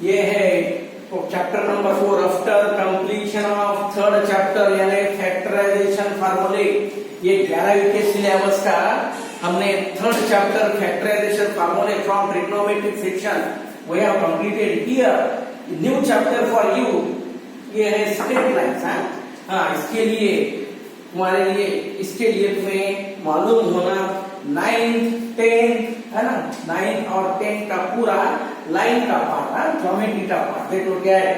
ये है तो chapter number 4 after completion of third chapter यानी फैक्टराइजेशन फार्मूले। ये 11वीं के सिलेबस का हमने थर्ड चैप्टर फैक्टराइजेशन फार्मूले from trigonometric section we have completed here. New chapter for you ये है स्ट्रेट लाइंस। हाँ, इसके लिए तुम्हारे लिए इसके लिए तुम्हें मालूम होना 9th 10th है ना, 9th और 10th का पूरा लाइन का पार्ट, ज्योमेट्री का पार्ट। देख लो क्या है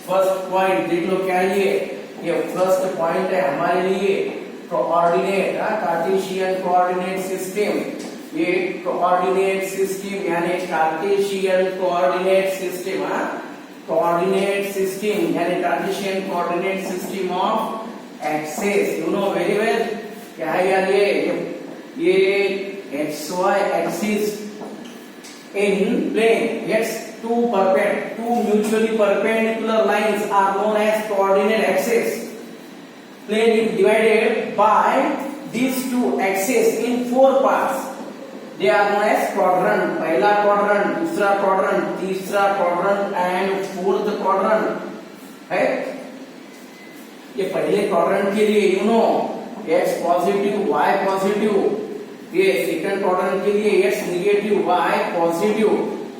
फर्स्ट पॉइंट, देख लो क्या है ये फर्स्ट पॉइंट है हमारे लिए कोऑर्डिनेट, कार्टेशियन कोऑर्डिनेट सिस्टम। ये कोऑर्डिनेट सिस्टम यानी Cartesian coordinate system, coordinate system यानी Cartesian coordinate system of axes. You know very well क्या है यार ये xy axis in plane, yes, two mutually perpendicular lines are known as coordinate axes. Plane is divided by these two axes in 4 parts. They are known as quadrant. पहला quadrant, दूसरा quadrant, तीसरा quadrant and fourth quadrant है। ये पहले quadrant के लिए you know x positive y पॉजिटिव, ये सेकंड क्वाड्रेंट के लिए x negative y positive,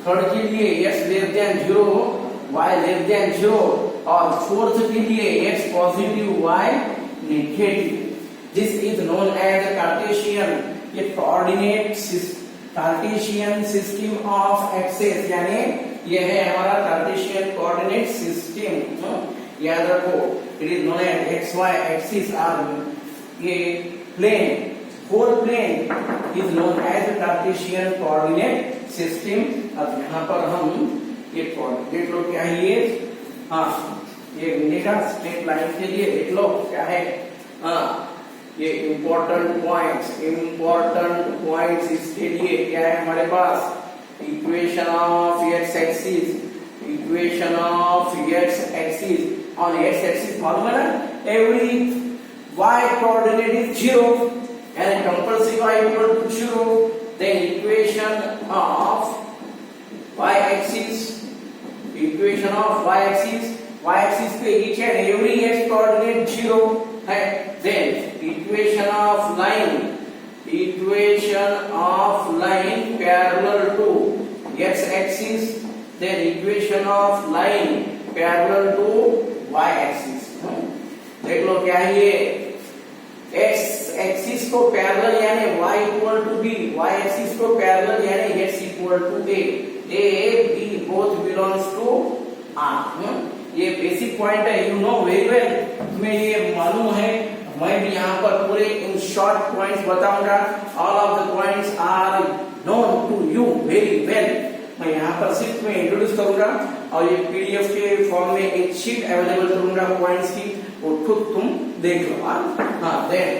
third के लिए x less than 0 y less than 0 और फोर्थ के लिए x positive y negative. This is known as Cartesian, ये कार्टेशियन सिस्टम ऑफ एक्सेस यानी ये है हमारा कार्टेशियन कोऑर्डिनेट सिस्टम। याद रखो it is known as x y axis or ये plane, four plane is known as Cartesian coordinate system. अब यहाँ पर हम ये देख लो क्या है ये, हाँ ये मिलेगा स्ट्रेट लाइन के लिए। देख लो क्या है, हाँ ये इम्पोर्टेंट पॉइंट्स इसके लिए क्या है हमारे पास, equation of x axis, equation of x axis. On x axis मालूम है ना, every y coordinate is 0 and compulsory y equal to 0, then equation of y axis पे each and every x coordinate 0 है। then equation of line parallel to x axis, then equation of line parallel to y axis। देख लो क्या है ये, x axis को parallel यानी y equal to b, y axis को पैरेलल यानी x equal to a b both belongs to r। ये बेसिक पॉइंट है, यू नो वेरी वेल, तुम्हें ये मालूम है। मैं भी यहाँ पर पूरे इन शॉर्ट पॉइंट्स बताऊंगा। All of the points are known to you very well. मैं यहाँ पर सिर्फ मैं इंट्रोड्यूस करूंगा और ये पीडीएफ के फॉर्म में एक शीट अवेलेबल करूंगा पॉइंट्स की, वो खुद तुम देख लो। हाँ देन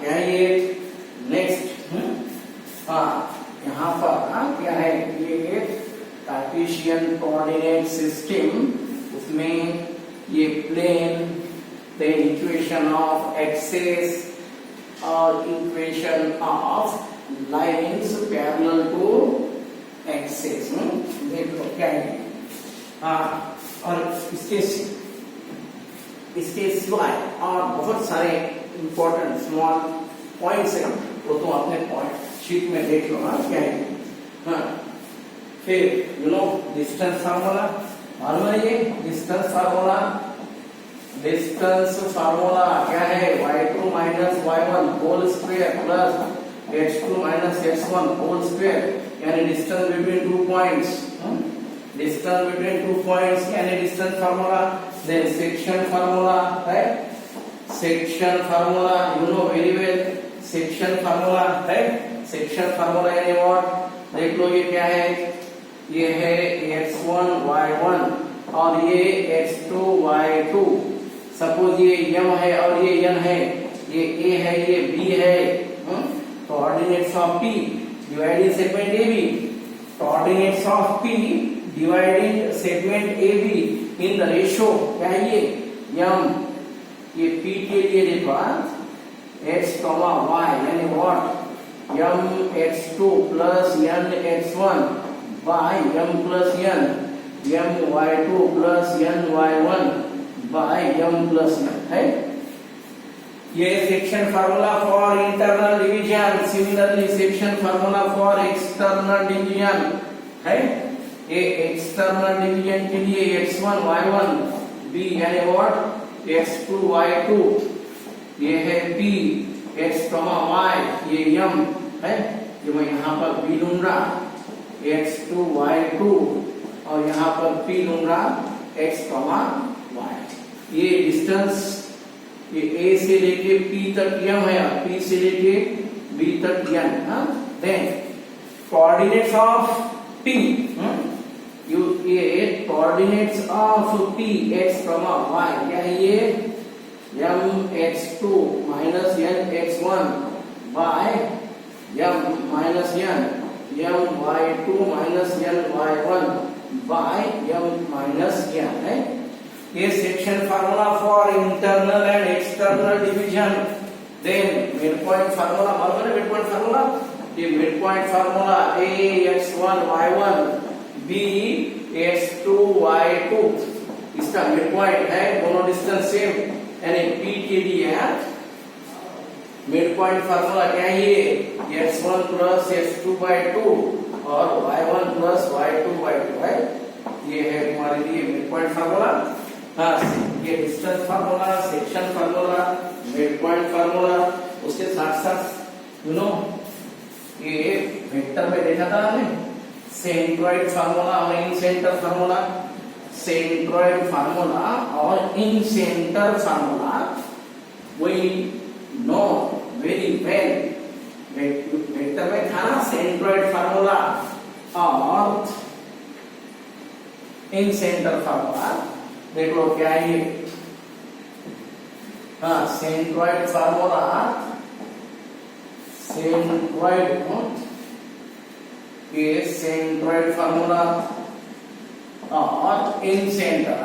क्या है ये नेक्स्ट, हाँ यहाँ पर क्या है ये कार्टेशियन कोऑर्डिनेट सिस्टम, उसमें ये plane, then equation of axes और equation of lines parallel to axes. देख लो क्या है, हाँ और इसके सिवाय और बहुत सारे इंपॉर्टेंट स्मॉल पॉइंट्स हैं, वो तो अपने पॉइंट शीट में देख लो। हाँ क्या है, हाँ फिर यू नो डिस्टेंस फार्मूला मालूम है, ये डिस्टेंस फार्मूला क्या है, y2 minus y1 whole square plus x2 minus x1 whole square यानी distance between 2 points, distance between 2 points यानी distance formula. Then section formula है, section formula you know very well, section formula है, section formula यानी what, देख लो ये क्या है, ये है x1 y1 और ये x2 y2। सपोज ये m है और ये n है, ये a है ये b है, coordinates of p dividing segment AB, coordinates of p dividing segment AB in the ratio क्या है ये m, ये p के लिए देखो x, y यानी what m x2 plus n x1 by m plus n, my2 plus ny1 by m plus n है। ये section formula for internal division, similarly section formula for external division है। ये external division के लिए x1 y1 b यानी what x2 y2, ये है p x, y, ये m है, जो मैं यहाँ पर b लूंगा x2 y2 और यहाँ पर p लूंगा x, y। ये डिस्टेंस ये a से लेके p तक m है, p से लेके b तक n। Then coordinates of p, ये coordinates of p x, y क्या है, ये m x2 minus n x1 by m minus n m y2 minus n y1 by m minus n है। ये section formula for internal and external division. Then midpoint formula मालूम है, midpoint formula, ये midpoint formula a x1 y1 b x2 y2, इसका mid point है, दोनों distance same यानी p के लिए मिड पॉइंट फार्मूला क्या है, ये x1 plus x2 by 2 और y1 plus y2 by 2 है। ये है हमारे लिए मिड पॉइंट फार्मूला। हाँ, ये distance formula, section formula, mid point formula, उसके साथ साथ यू नो ये वेक्टर में देखा था हमने सेंट्रॉइड फार्मूला और incentre formula, centroid formula और incentre formula we know very well. Vector में था ना सेंट्रॉइड फार्मूला और इन सेंटर फार्मूला, देखो क्या है ये, हाँ सेंट्रॉइड फार्मूला, सेंट्रॉइड ये सेंट्रॉइड फार्मूला और इन सेंटर,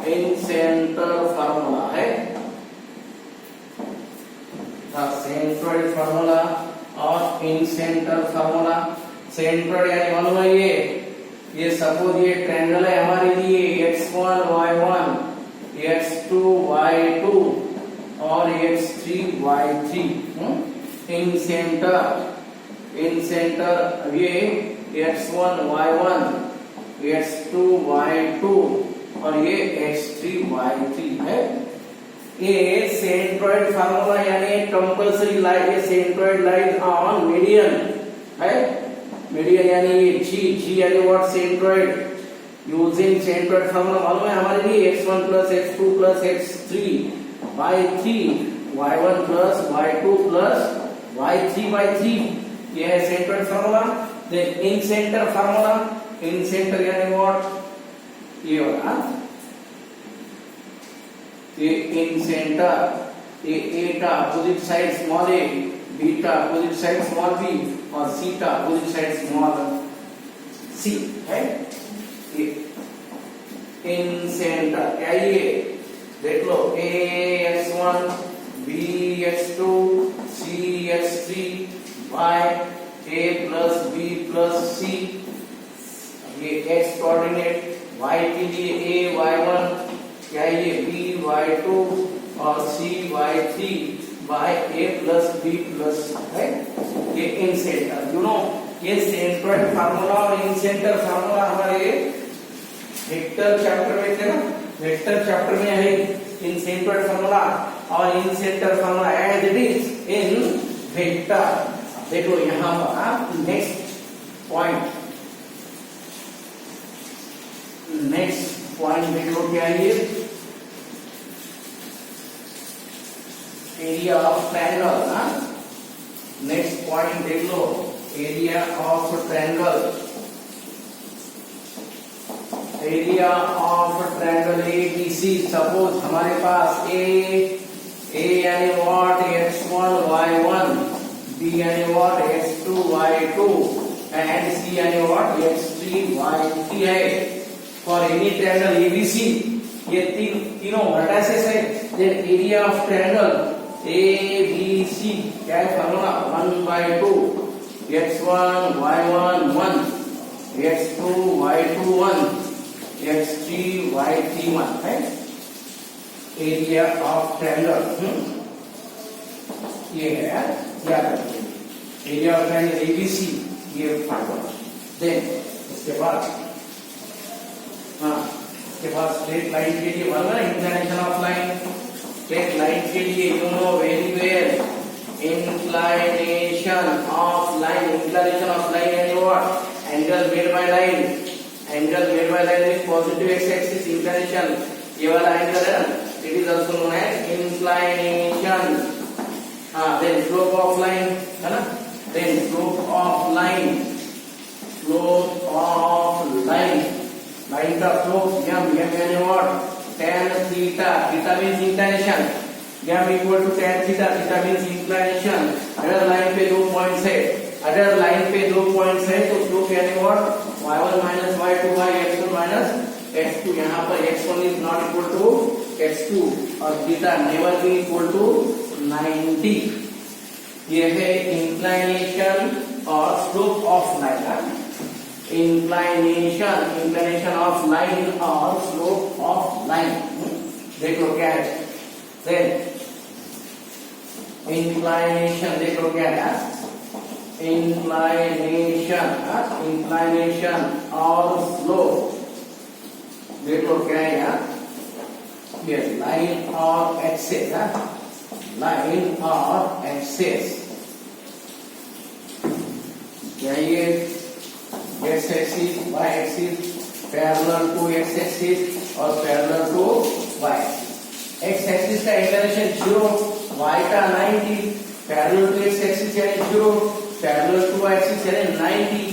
इन सेंटर फार्मूला है, सेंट्रॉइड फार्मूला और इन सेंटर फार्मूला। सेंट्रॉइड यानी मालूम है ये सपोज ये ट्रायंगल है हमारे लिए x1 y1 x2 y2 और x3 y3। इन सेंटर ये x1 y1 x2 y2 और ये x3 y3 है। ये सेंट्रॉइड फार्मूला यानी कंपल्सरी लाइन, ये सेंट्रॉइड लाइन ऑन मीडियन है। मीडियन यानी ये जी यानी what centroid, using centroid formula मालूम है हमारे लिए x1 plus x2 plus x3 y3 y1 plus y2 plus y3 by 3, ये है centroid formula. Then in centre formula, in centre यानी व्हाट ये वाला, ये इन सेंटर ये ए का opposite side small a, b का अपोजिट साइड स्मॉल b और c का अपोजिट साइड स्मॉल c है। ये इन सेंटर क्या ये देख लो a x1 b x2 c x3 y a plus b plus c, ये x कोऑर्डिनेट, y के लिए a y1 क्या ये b y2 और c y3 by a plus b plus है। ये इन सेंटर यू नो, ये सेंट्रॉइड फार्मूला और इन सेंटर फार्मूला हमारे वेक्टर चैप्टर में थे ना, वेक्टर चैप्टर में है इन सेंट्रॉइड फार्मूला और incentre formula as it is in vector. देखो यहाँ पर नेक्स्ट पॉइंट देखो क्या है, area of triangle. Next point देख लो, area of triangle, area of triangle ABC। Suppose हमारे पास ए यानी व्हाट x1 y1, b यानी what x2 y2 and c यानी व्हाट x3 y3 है। फॉर एनी ट्रायंगल ABC, ये तीनों वर्टिसेस है। Then area of triangle ABC क्या है formula 1/2 x1 y1 1, x2 y2 1, x3 y3 1 है एरिया ऑफ ट्रायंगल। ये है याद रखिए एरिया ऑफ ट्रायंगल एबीसी ये फाइंड। देन उसके बाद स्ट्रेट लाइन के लिए बोला inclination of line. Straight line के लिए you know very well inclination of line and what angle made by line is positive x axis inclination ये वाला एंगल है it is also known as inclination। then slope of line है ना, then slope of line line का slope m यानी what tan theta means inclination m equal to tan theta means inclination। अगर line पे 2 points है तो slope यानी what y1 minus y2 by x1 minus x2। यहाँ पर x1 is not equal to x2 और theta never be equal to 90। ये है inclination और slope of line। inclination of line और slope of line देख लो क्या है। then inclination देख लो क्या है, inclination और slope देख लो क्या है यार, ये लाइन और एक्सेस है, लाइन और एक्सेस क्या ये x axis y axis parallel to x axis और parallel to y। x axis का इंक्लिनेशन 0, y का 90, पैरेलल टू x एक्सिस यानी 0, पैरेलल टू y एक्सिस यानी 90।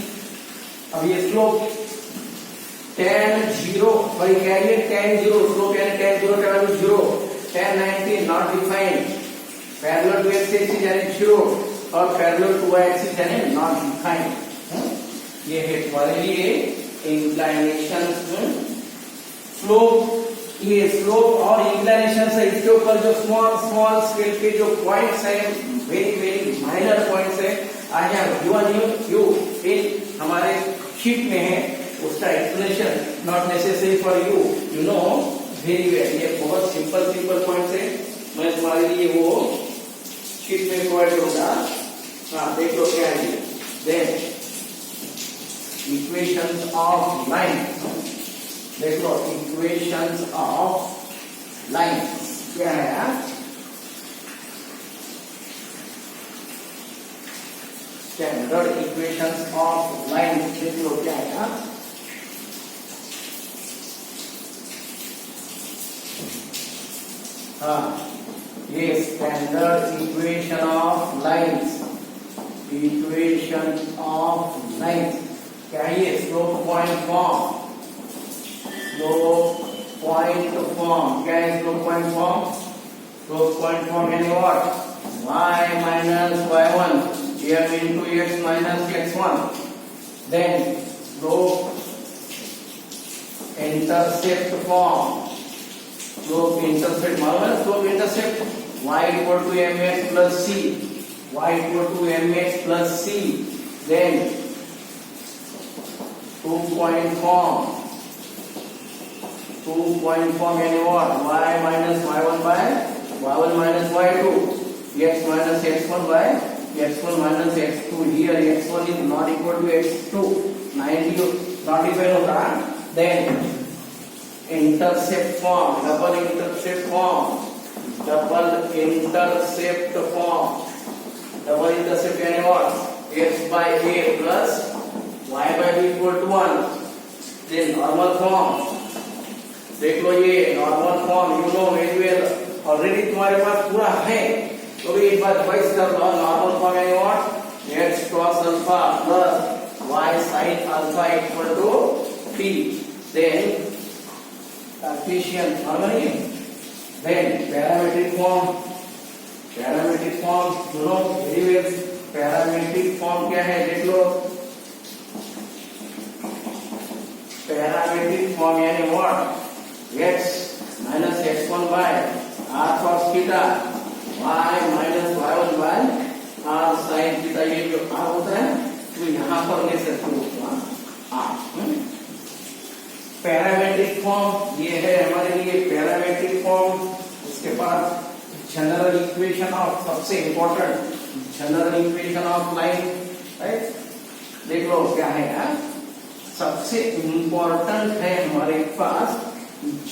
अब ये स्लोप tan 0 और क्या है tan 0, स्लोप यानी tan 0 का value 0, tan 90 not defined, parallel to x axis यानी 0 और पैरेलल टू y एक्सिस यानी नॉट डिफाइंड। ये है तुम्हारे लिए इंक्लिनेशन स्लोप। ये स्लोप और इंक्लिनेशन से इसके ऊपर जो स्मॉल स्केल के जो पॉइंट्स है वेरी माइनर पॉइंट्स है आज यू हमारे शीट में है, उसका explanation not necessary for you know very well. ये बहुत सिंपल पॉइंट्स है, मैं तुम्हारे लिए वो शीट में प्रोवाइड करूंगा। देख लो क्या है। देन इक्वेशंस ऑफ लाइन देख लो, इक्वेशंस ऑफ लाइन क्या है, स्टैंडर्ड इक्वेशंस ऑफ लाइन देख लो क्या है। ये standard equation of lines, equation of lines क्या है, ये slope point form, slope point form क्या है, slope point form, slope point form यानी what y minus y1 m into x minus x1। then slope intercept form, slope intercept मालूम है, slope intercept y equal to mx plus c, y equal to mx plus c। then 2-point form यानी what y minus y1 by y1 minus y2, x minus x1 by x1 minus x2। here x1 is not equal to x2, 90 not equal होगा। then intercept form, double intercept form यानी what x by a plus y by b equal to 1। then normal form देख लो, ये normal form you know very well, already तुम्हारे पास पूरा है तो भी एक बार रिवाइज कर लो। नॉर्मल फॉर्म है what x cos alpha plus y sin alpha equal to t। Then Cartesian harmony, then parametric form you know very well. Parametric form क्या है देख लो, पैरामीट्रिक फॉर्म यानी what x minus x1 by r cos theta, y minus y1 by r sin theta। ये जो r होता है यहाँ पर ले सकते हो पैरामेट्रिक फॉर्म, ये है हमारे लिए पैरामेट्रिक फॉर्म। उसके बाद जनरल इक्वेशन ऑफ, सबसे important general equation of line, right. देख लो क्या है, सबसे इंपॉर्टेंट है हमारे पास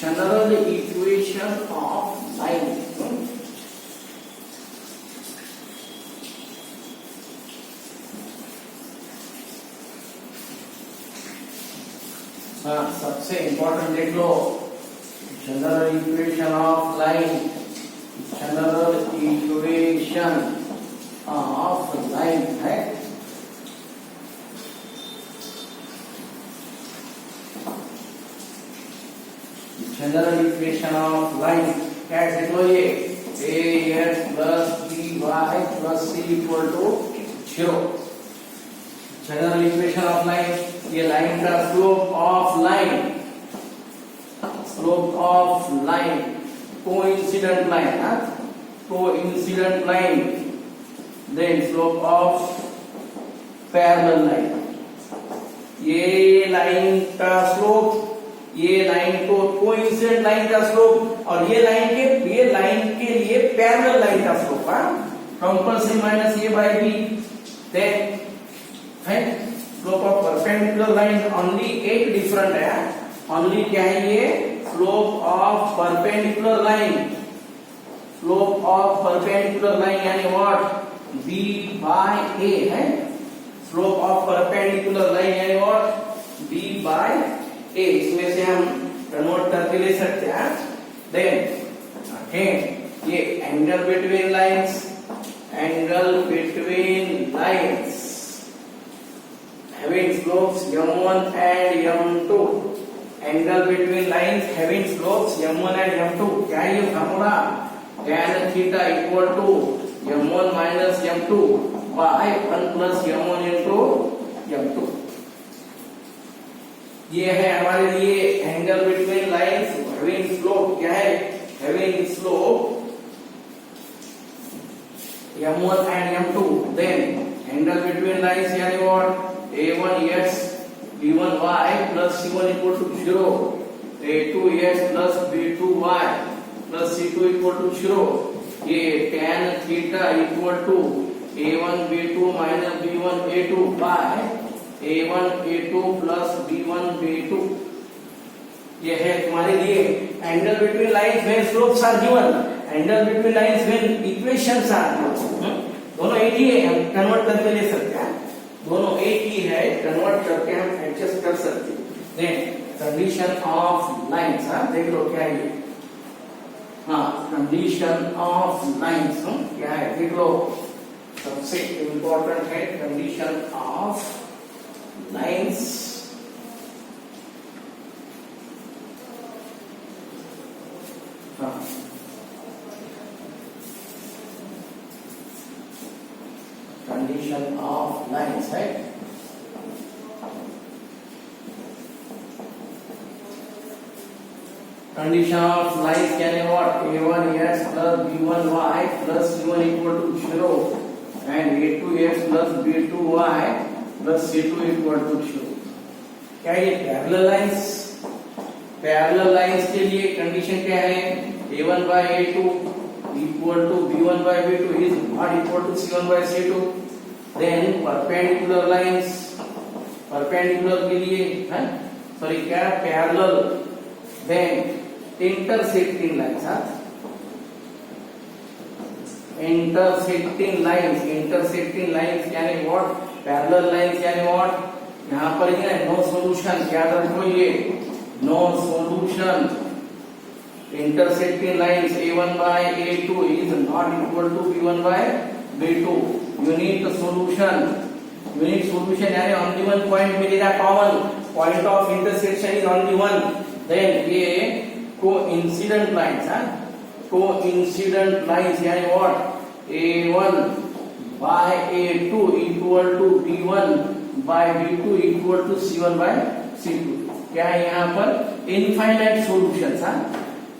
जनरल इक्वेशन ऑफ लाइन। हाँ, सबसे इंपॉर्टेंट देख लो, general equation of line, general equation of line है। जनरल इक्वेशन ऑफ लाइन क्या है, देख लो, ये ax plus by plus c equal to 0। General equation of line, ये लाइन का slope of line, slope of line, coincident line, coincident line, then slope of parallel line. ये line का slope, ये लाइन को कोइंसिडेंट लाइन का slope, और ये line के लिए पैरेलल लाइन का slope, compulsory minus A by B, then slope of perpendicular line. Only एक डिफरेंट है, ओनली क्या है, ये slope of perpendicular line, slope of perpendicular line यानी व्हाट, b बाय a है। स्लोप ऑफ परपेंडिकुलर लाइन यानी what, b by a। इसमें से हम कन्वर्ट करके ले सकते हैं। देन ये angle between lines, angle between lines having slopes m1 and m2, angle between lines having slopes m1 and m2, क्या है ये formula, tan theta equal to m1 minus m2 by 1 plus m1 into m2। ये है हमारे लिए angle between lines having slope, क्या है, having slope m1 and m2। Then angle between lines यानी what, a1x b1y plus c1 equal to 0, a2x plus b2y plus c2 equal to 0। ये tan theta equal to a1 b2 minus b1 a2 by a1 a2 plus b1 b2। ये है तुम्हारे लिए angle between lines when slopes are given, angle between lines when equations are given. दोनों एक ही है, हम convert करके ले सकते हैं, दोनों एक ही है, कन्वर्ट करके हम एडजस्ट कर सकते हैं। देन कंडीशन ऑफ लाइंस, देख लो क्या है ये, कंडीशन ऑफ लाइंस क्या है, देख लो, सबसे इंपॉर्टेंट है condition of lines. Condition of lines है, कंडीशन ऑफ लाइंस यानी what, a1x plus b1y plus c1 equal to 0 and a2x plus b2y plus c2 equal to 0। क्या ये पैरेलल लाइंस, पैरेलल लाइंस के लिए कंडीशन क्या है, a1 by a2 equal to b1 by b2 is not equal to c1 by c2। Then perpendicular lines, perpendicular के लिए है, sorry क्या, parallel. Then intersecting lines, intersecting lines, intersecting lines यानी what, parallel lines यानी what, यहाँ पर ये no solution, याद रखो ये no solution. Intersecting lines a1 by a2 is not equal to b1 by b2। You need the solution, you need solution यानी only one point मिलेगा common, point of intersection is only one। then ये coincident lines, coincident lines यानी what, a1 by a2 equal to b1 by b2 equal to c1 by c2। क्या है यहाँ पर, infinite solutions,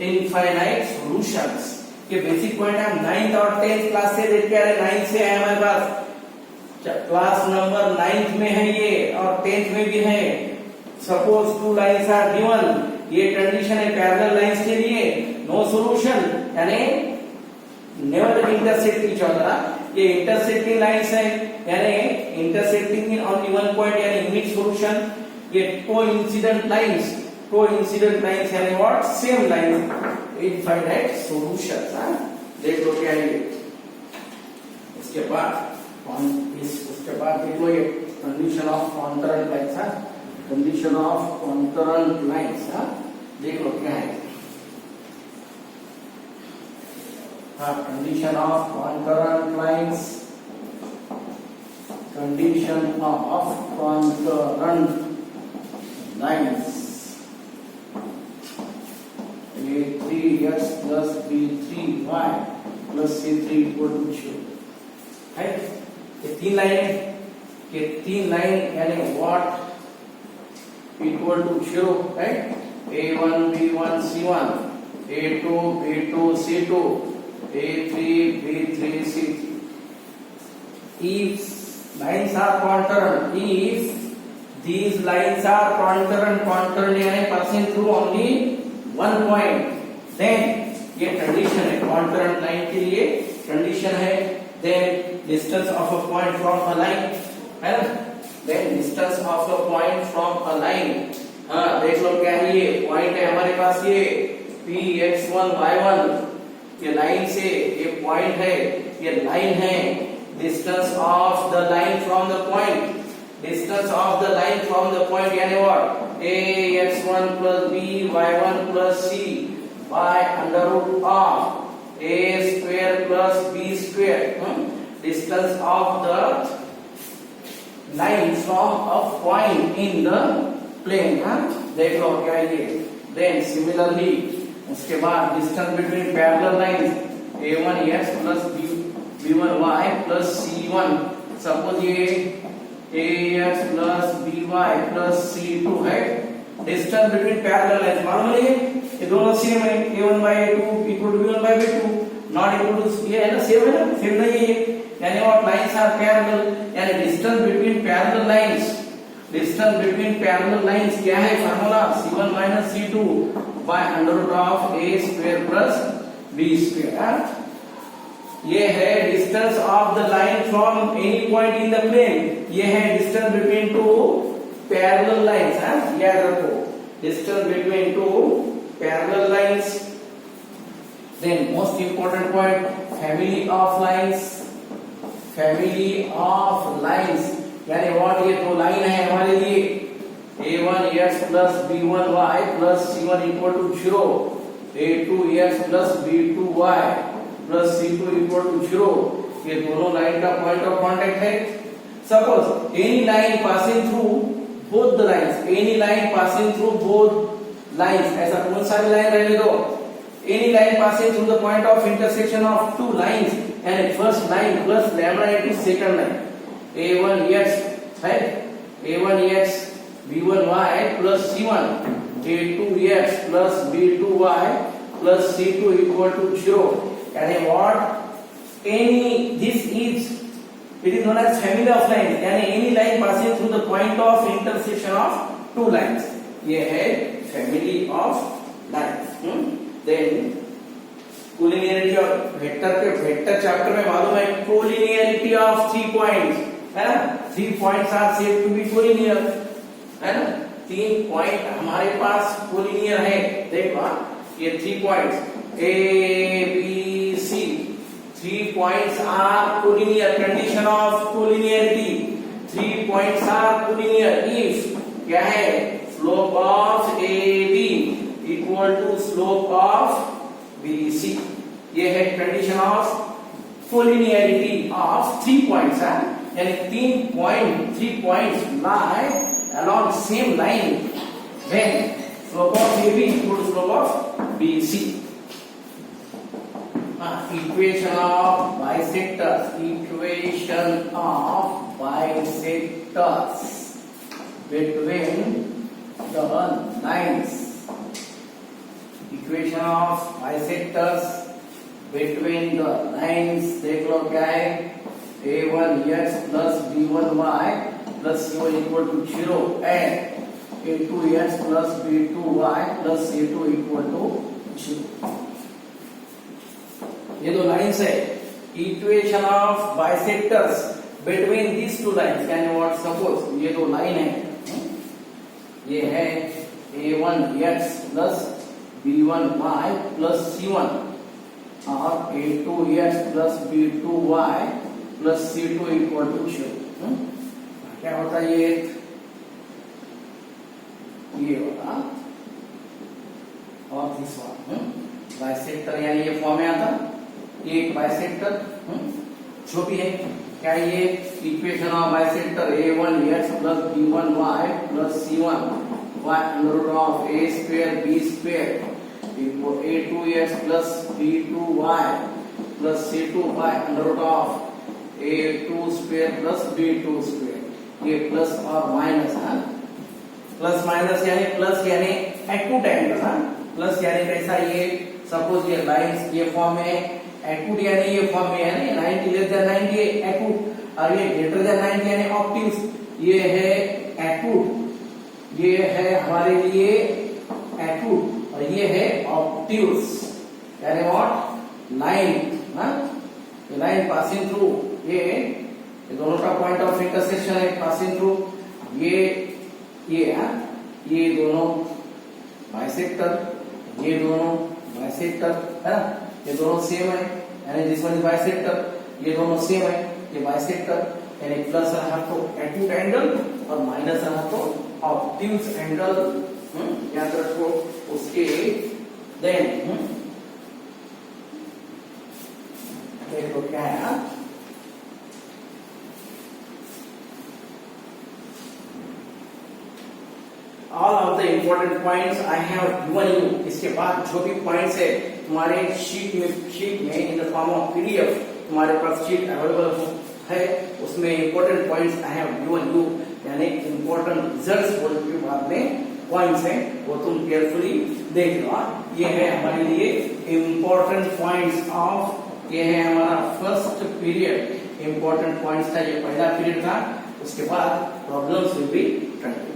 infinite solutions. ये basic point हम 9th और 10th class से देख के आ रहे, 9th से है हमारे पास, क्लास नंबर 9th में है ये और 10th में भी है। Suppose two lines are given, ये कंडीशन है पैरेलल लाइंस के लिए, नो सॉल्यूशन यानी नेवर इंटरसेक्ट ईच अदर। ये इंटरसेक्टिंग लाइंस है यानी intersecting in only one point यानी यूनिक सॉल्यूशन। ये कोइंसिडेंट लाइंस यानी what, same line, infinite solution. देख लो क्या है। उसके बाद देख लो ये कंडीशन ऑफ कॉन्करेंट लाइंस है, कंडीशन ऑफ कॉन्करेंट लाइंस है, देख लो क्या है। हाँ, condition of concurrent lines, condition of concurrent lines, a3x plus b3y plus c3 equal to 0 है। ये तीन लाइन है, ये तीन लाइन यानी व्हाट इक्वल टू 0 है। a1 b1 c1, a2 b2 c2, a3 b3 c3। if lines are concurrent, if these lines are concurrent यानी passing through only one point, then ये कंडीशन है concurrent लाइन के लिए condition है। then distance of a point from a line है ना, then distance of a point from a line। हाँ, देख लो क्या है, ये पॉइंट है हमारे पास, ये px1 y1, ये लाइन से ये पॉइंट है, ये लाइन है। Distance of the line from the point, distance of the line from the point यानी what, ax1 plus b y1 plus c by under root of a square plus b square। distance of the line from a point in the plane। देख लो क्या है ये। then similarly उसके बाद distance between parallel lines a1x plus b1y plus c1, suppose ये ax plus by plus c2 है। Distance between parallel lines मालूम है, ये दोनों सेम है, a1 by a2 equal to b1 by b2, not equal to, ये है ना, सेम है ना, सेम नहीं है यानी व्हाट, लाइंस आर पैरेलल यानी distance between parallel lines, distance between parallel lines क्या है formula, c1 minus c2 by under root of a square plus b square। ये है distance of the line from any point in the plane, ये है distance between two parallel lines. याद रखो, distance between two parallel lines. Then most important point, family of lines, family of lines यानी what, ये दो line है हमारे लिए, a1x plus b1y plus c1 equal to 0, a2x plus b2y plus c2 equal to 0। ये दोनों line का point of contact है। Suppose any line passing through both the lines, any line passing through both lines, ऐसा कौन सा भी line रहने दो, any line passing through the point of intersection of two lines and first line plus lambda into second line, a1x है, a1x b1y plus c1, a2x plus b2y plus c2 equal to 0 यानी what, any, this is, it is known as family of lines यानी any line passing through the point of intersection of two lines, ये है family of lines। then collinearity और vector के vector chapter में मालूम है collinearity of 3 points है ना, 3 points are said to be collinear है ना, 3 पॉइंट हमारे पास कोलिनियर है। देखो ये 3 points A B C, 3 points are collinear, condition of collinearity, 3 points are collinear if क्या है, slope of A B equal to slope of B C, ये है condition of collinearity of 3 points है यानी 3 points lie along same line when slope of AB equal to slope of BC। Equation of bisectors, equation of bisectors between the lines, equation of bisectors between the lines, देख लो क्या है, a1x plus b1y plus c1 equal to 0 and a2x plus b2y plus c2 equal to 0. ये दो lines है. Equation of bisectors between these two lines can you what suppose ये दो line है. ये है a1x plus b1y plus c1 और a2x plus b2y plus c2 equal to 0. क्या होता है ये होगा और दिस वन बाइसेक्टर यानी ये फॉर्म में आता ये एक बाइसेक्टर जो भी है. क्या ये equation of bisector a1x plus b1y plus c1 y under root of a square b square equal a2x plus b2y plus c2y under root of a2 square plus b2 square. ये plus और minus है. Plus minus यानी plus यानी acute angle है. Plus यानी कैसा ये suppose ये लाइंस ये फॉर्म है एक्यूट यानी ये फॉर्म में है ना 90 लेस देन 90 ये एक्यूट और ये ग्रेटर देन 90 यानी ऑब्ट्यूज. ये है एक्यूट ये है हमारे लिए एक्यूट और ये है ऑब्ट्यूज यानी व्हाट लाइन ना ये लाइन पासिंग थ्रू ये दोनों का पॉइंट ऑफ इंटरसेक्शन है पासिंग थ्रू. ये दोनों बाइसेक्टर ये दोनों बाइसेक्टर है ना ये दोनों सेम है यानी दिस वन इज बाइसेक्टर ये दोनों सेम है ये बाइसेक्टर यानी प्लस रहा तो एक्यूट एंगल और माइनस रहा तो ऑब्ट्यूज एंगल. याद रखो उसके देन देखो क्या है all of the important points I have given you. इसके बाद जो भी पॉइंट्स है तुम्हारे शीट में in the form of PDF तुम्हारे पास शीट अवेलेबल है उसमें important points I have given you यानी इम्पोर्टेंट रिजल्ट्स बोल के बाद में पॉइंट्स हैं वो तुम केयरफुली देख लो. ये है हमारे लिए इम्पोर्टेंट पॉइंट्स ऑफ ये है हमारा फर्स्ट पीरियड. इम्पोर्टेंट पॉइंट्स था ये पहला पीरियड था. उसके बाद प्रॉब्लम्स विल बी ट्राइड.